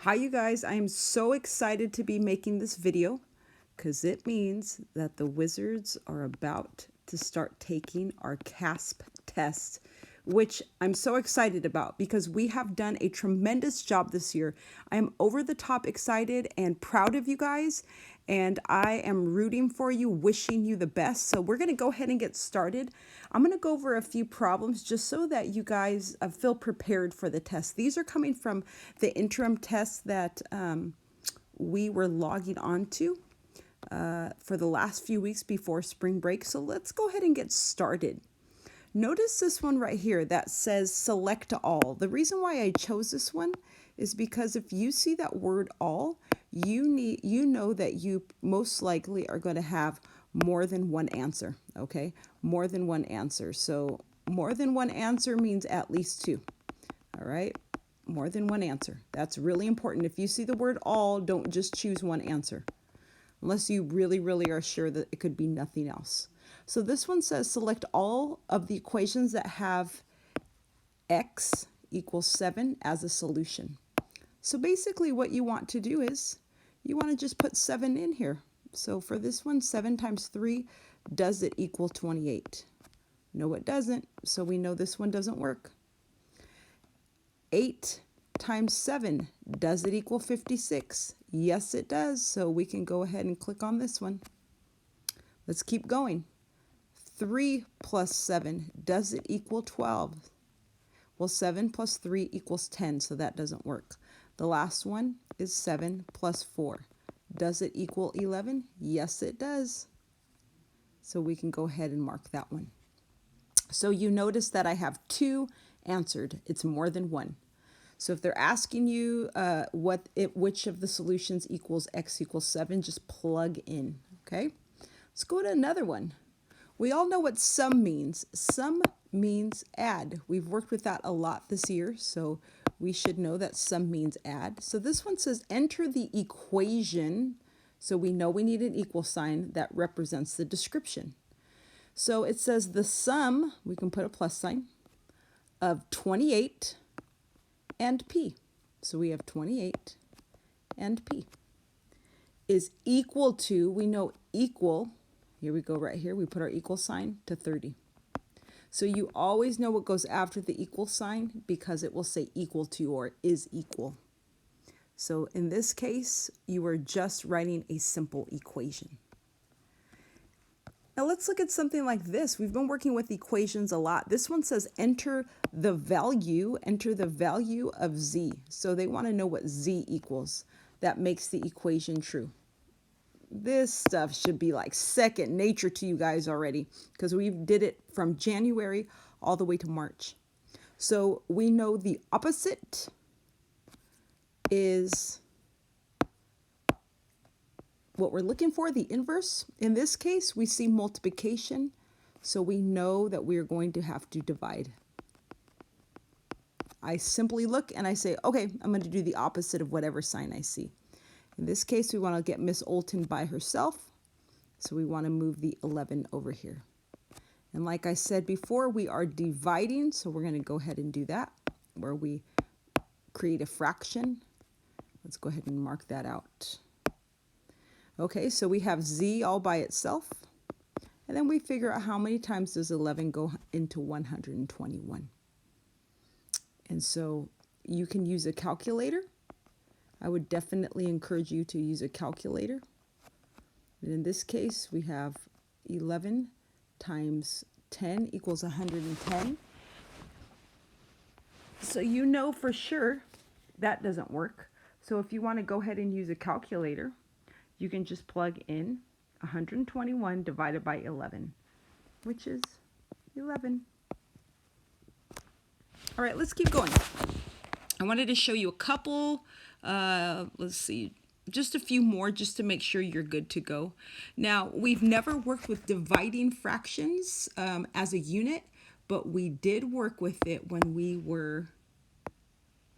Hi you guys, I am so excited to be making this video because it means that the wizards are about to start taking our CAASPP test, which I'm so excited about because we have done a tremendous job this year. I am over the top excited and proud of you guys, and I am rooting for you, wishing you the best. So we're going to go ahead and get started. I'm going to go over a few problems just so that you guys feel prepared for the test. These are coming from the interim tests that we were logging onto for the last few weeks before spring break. So let's go ahead and get started. Notice this one right here that says select all. The reason why I chose this one is because if you see that word all, you know that you most likely are going to have more than one answer, okay? More than one answer. So more than one answer means at least two. All right? More than one answer. That's really important. If you see the word all, don't just choose one answer, unless you really are sure that it could be nothing else. So this one says select all of the equations that have x equals 7 as a solution. So basically what you want to do is you want to just put 7 in here. So for this one, 7 times 3, does it equal 28? No, it doesn't. So we know this one doesn't work. 8 times 7, does it equal 56? Yes, it does. So we can go ahead and click on this one. Let's keep going. 3 plus 7, does it equal 12? Well, 7 plus 3 equals 10, so that doesn't work. The last one is 7 plus 4. Does it equal 11? Yes, it does. So we can go ahead and mark that one. So you notice that I have 2 answered. It's more than one. So if they're asking you which of the solutions equals x equals 7, just plug in, okay? Let's go to another one. We all know what sum means. Sum means add. We've worked with that a lot this year, so we should know that sum means add. So this one says enter the equation. So we know we need an equal sign that represents the description. So it says the sum, we can put a plus sign, of 28 and p. So we have 28 and p is equal to, we know equal, here we go right here, we put our equal sign to 30. So you always know what goes after the equal sign because it will say equal to or is equal. So in this case, you are just writing a simple equation. Now let's look at something like this. We've been working with equations a lot. This one says enter the value of z. So they want to know what z equals. That makes the equation true. This stuff should be like second nature to you guys already because we did it from January all the way to March. So we know the opposite is what we're looking for, the inverse. In this case, we see multiplication, so we know that we are going to have to divide. I simply look and I say, okay, I'm going to do the opposite of whatever sign I see. In this case, we want to get Miss Olton by herself, so we want to move the 11 over here. And like I said before, we are dividing, so we're going to go ahead and do that, where we create a fraction. Let's go ahead and mark that out. Okay, so we have z all by itself, and then we figure out how many times does 11 go into 121. And so you can use a calculator. I would definitely encourage you to use a calculator. And in this case, we have 11 times 10 equals 110. So you know for sure that doesn't work. So if you want to go ahead and use a calculator, you can just plug in 121 divided by 11, which is 11. All right, let's keep going. I wanted to show you a couple, let's see, just a few more just to make sure you're good to go. Now, we've never worked with dividing fractions as a unit, but we did work with it when we were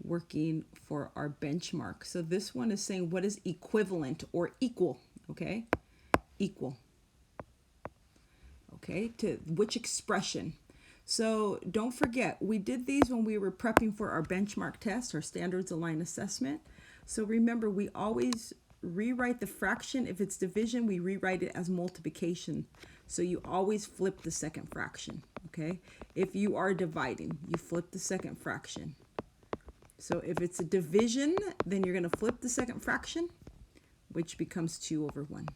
working for our benchmark. So this one is saying what is equivalent or equal, okay? Equal. Okay, to which expression? So don't forget, we did these when we were prepping for our benchmark test, our standards aligned assessment. So remember, we always rewrite the fraction. If it's division, we rewrite it as multiplication. So you always flip the second fraction, okay? If you are dividing, you flip the second fraction. So if it's a division, then you're going to flip the second fraction, which becomes 2 over 1.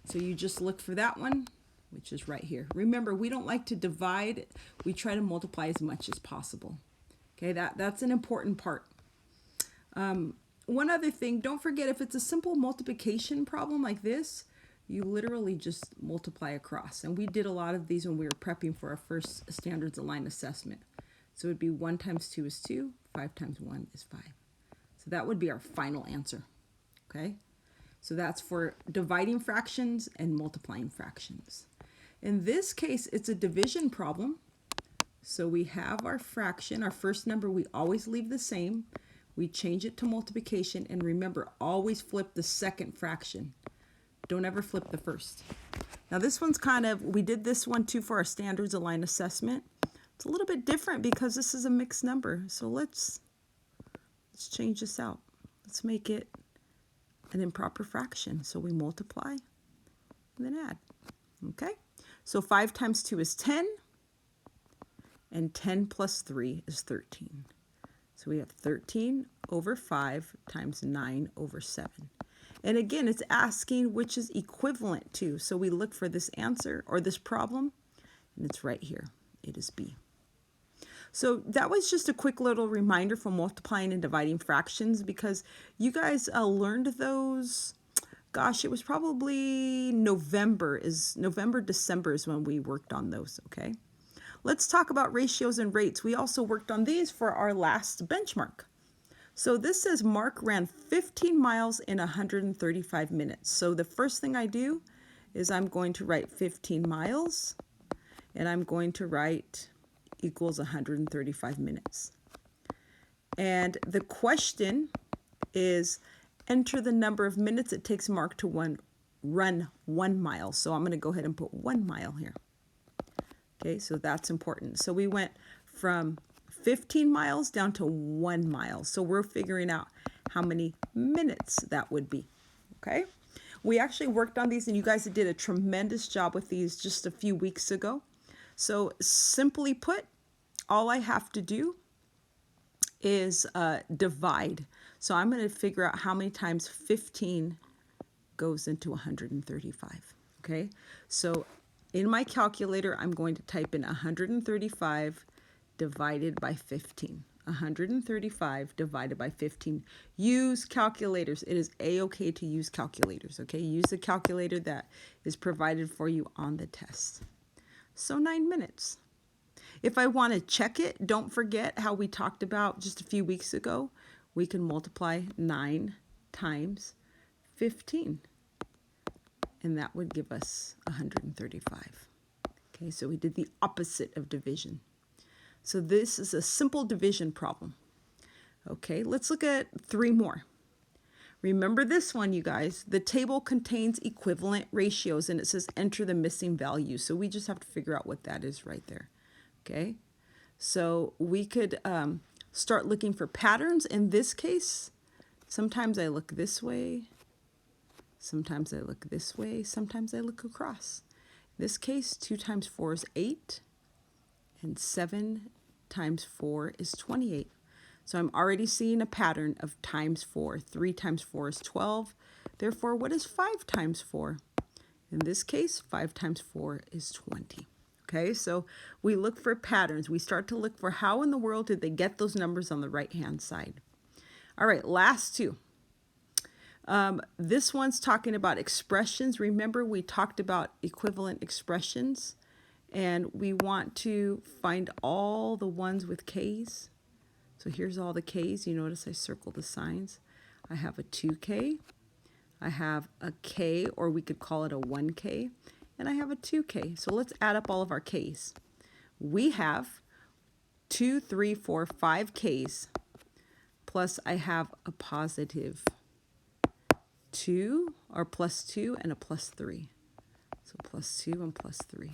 So you just look for that one, which is right here. Remember, we don't like to divide. We try to multiply as much as possible. Okay, that's an important part. One other thing, don't forget, if it's a simple multiplication problem like this, you literally just multiply across. And we did a lot of these when we were prepping for our first standards aligned assessment. So it would be 1 times 2 is 2, 5 times 1 is 5. So that would be our final answer, okay? So that's for dividing fractions and multiplying fractions. In this case, it's a division problem. So we have our fraction, our first number, we always leave the same. We change it to multiplication, and remember, always flip the second fraction. Don't ever flip the first. Now this one's we did this one too for our standards aligned assessment. It's a little bit different because this is a mixed number. So let's change this out. Let's make it an improper fraction. So we multiply and then add. Okay? So 5 times 2 is 10, and 10 plus 3 is 13. So we have 13 over 5 times 9 over 7. And again, it's asking which is equivalent to. So we look for this answer or this problem, and it's right here. It is B. So that was just a quick little reminder for multiplying and dividing fractions, because you guys learned those, gosh, it was probably November, December is when we worked on those, okay? Let's talk about ratios and rates. We also worked on these for our last benchmark. So this says Mark ran 15 miles in 135 minutes. So the first thing I do is I'm going to write 15 miles, and I'm going to write equals 135 minutes. And the question is, enter the number of minutes it takes Mark to run 1 mile. So I'm going to go ahead and put 1 mile here. Okay, so that's important. So we went from 15 miles down to 1 mile. So we're figuring out how many minutes that would be. Okay, we actually worked on these, and you guys did a tremendous job with these just a few weeks ago. So simply put, all I have to do is divide. So I'm going to figure out how many times 15 goes into 135. Okay, so in my calculator, I'm going to type in 135 divided by 15. 135 divided by 15. Use calculators. It is a-okay to use calculators, okay? Use the calculator that is provided for you on the test. So 9 minutes. If I want to check it, don't forget how we talked about just a few weeks ago. We can multiply 9 times 15. And that would give us 135. Okay, so we did the opposite of division. So this is a simple division problem. Okay, let's look at 3 more. Remember this one, you guys. The table contains equivalent ratios, and it says enter the missing value. So we just have to figure out what that is right there. Okay, so we could start looking for patterns. In this case, sometimes I look this way. Sometimes I look this way. Sometimes I look across. In this case, 2 times 4 is 8. And 7 times 4 is 28. So I'm already seeing a pattern of times 4. 3 times 4 is 12. Therefore, what is 5 times 4? In this case, 5 times 4 is 20. Okay, so we look for patterns. We start to look for how in the world did they get those numbers on the right-hand side. All right, last 2. This one's talking about expressions. Remember, we talked about equivalent expressions. And we want to find all the ones with K's. So here's all the K's. You notice I circled the signs. I have a 2K. I have a K, or we could call it a 1K. And I have a 2K. So let's add up all of our K's. We have 2, 3, 4, 5 K's. Plus I have a positive 2, or plus 2, and a plus 3. So plus 2 and plus 3.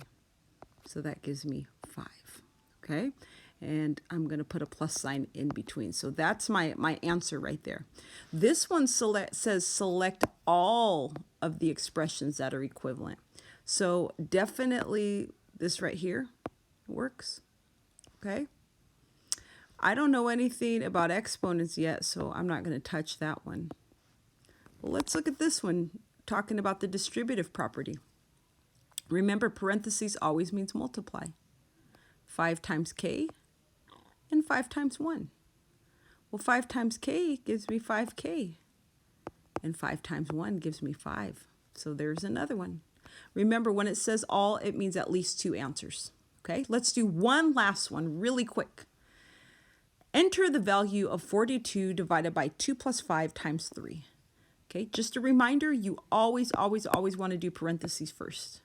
So that gives me 5, okay? and I'm going to put a plus sign in between. So that's my answer right there. This one says select all of the expressions that are equivalent. So definitely this right here works. Okay. I don't know anything about exponents yet, so I'm not going to touch that one. Well, let's look at this one, talking about the distributive property. Remember, parentheses always means multiply. 5 times k and 5 times 1. Well, 5 times k gives me 5k, and 5 times 1 gives me 5. So there's another one. Remember, when it says all, it means at least 2 answers. Okay, let's do one last one really quick. Enter the value of 42 divided by 2 plus 5 times 3. Okay, just a reminder, you always want to do parentheses first.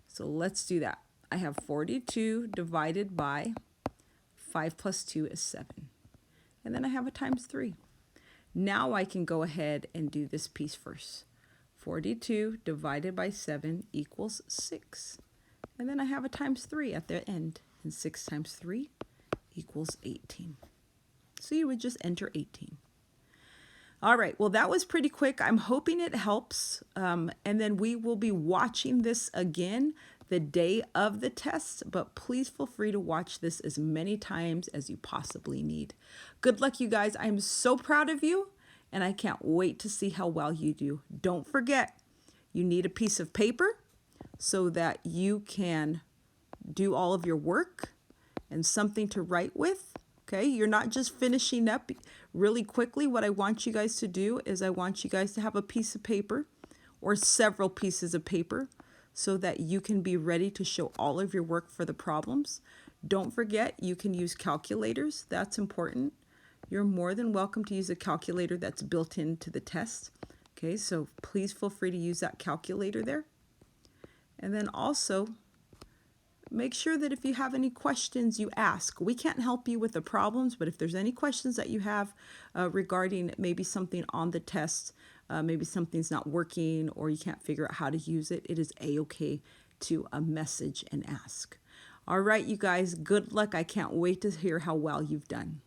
So let's do that. I have 42 divided by 5 plus 2 is 7. And then I have a times 3. Now I can go ahead and do this piece first. 42 divided by 7 equals 6. And then I have a times 3 at the end. And 6 times 3 equals 18. So you would just enter 18. All right, well, that was pretty quick. I'm hoping it helps. And then we will be watching this again the day of the test, but please feel free to watch this as many times as you possibly need. Good luck, you guys. I'm so proud of you, and I can't wait to see how well you do. Don't forget, you need a piece of paper so that you can do all of your work and something to write with. Okay, you're not just finishing up really quickly. What I want you guys to do is I want you guys to have a piece of paper or several pieces of paper so that you can be ready to show all of your work for the problems. Don't forget, you can use calculators. That's important. You're more than welcome to use a calculator that's built into the test. Okay, so please feel free to use that calculator there. And then also, make sure that if you have any questions, you ask. We can't help you with the problems, but if there's any questions that you have regarding maybe something on the test, maybe something's not working or you can't figure out how to use it, it is a-okay to message and ask. All right, you guys, good luck. I can't wait to hear how well you've done.